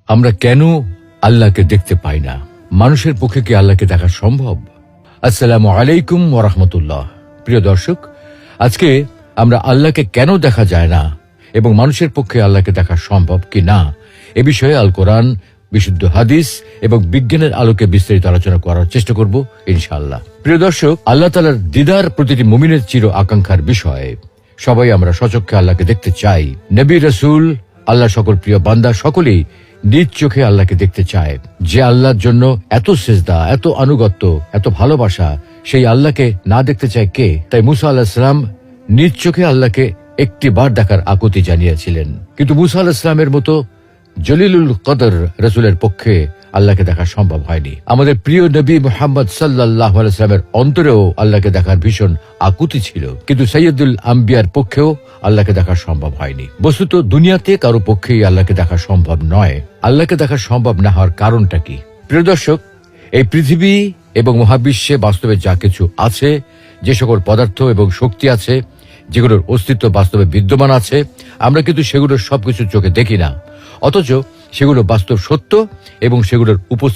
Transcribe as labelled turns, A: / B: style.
A: আমরা কেন আল্লাহকে দেখতে পাই না? মানুষের পক্ষে কি আল্লাহকে দেখা সম্ভব? আসসালামু আলাইকুম ওয়া রাহমাতুল্লাহ। প্রিয় দর্শক, আজকে আমরা আল্লাহকে কেন দেখা যায় না এবং মানুষের পক্ষে আল্লাহকে দেখা সম্ভব কি না এ বিষয়ে আল কোরআন, বিশুদ্ধ হাদিস এবং বিজ্ঞানের আলোকে বিস্তারিত আলোচনা করার চেষ্টা করব ইনশাআল্লাহ। প্রিয় দর্শক, আল্লাহ তাআলার দিদার প্রতিটি মুমিনের চির আকাঙ্ক্ষার বিষয়। সবাই আমরা সচক্ষে আল্লাহকে দেখতে চাই। নবী, রাসূল, আল্লাহ সকল প্রিয় বান্দা সকলেই নিজ চোখে আল্লাহকে দেখতে চায়। যে আল্লাহর জন্য এত সিজদা, এত আনুগত্য, এত ভালোবাসা, সেই আল্লাহকে না দেখতে চায় কে? তাই মুসা আলাইহিস সালাম নিজ চোখে আল্লাহকে একটি বার দেখার আকুতি জানিয়েছিলেন। কিন্তু মুসা আলাইহিস সালামের মতো জলিলুল কদর রাসূলের পক্ষে আল্লাহকে দেখা সম্ভব হয়নি। আমাদের প্রিয় নবী মুহাম্মদ সাল্লাল্লাহু আলাইহি ওয়াসাল্লামের অন্তরেও আল্লাহকে দেখার ভীষণ আকুতি ছিল, কিন্তু সাইয়্যিদুল আম্বিয়ার পক্ষেও আল্লাহকে দেখা সম্ভব হয়নি। বস্তুত দুনিয়াতে কারো পক্ষেই আল্লাহকে দেখা সম্ভব নয়। আল্লাহকে দেখা সম্ভব না হওয়ার কারণটা কি? প্রিয় দর্শক, এই পৃথিবী এবং মহাবিশ্বে বাস্তবে যা কিছু আছে, যে সকল পদার্থ এবং শক্তি আছে, যেগুলোর অস্তিত্ব বাস্তবে বিদ্যমান আছে, আমরা কিন্তু সেগুলোর সবকিছু চোখে দেখি না, অথচ সেগুলো বাস্তব সত্য এবং সেগুলোর উপস্থিতি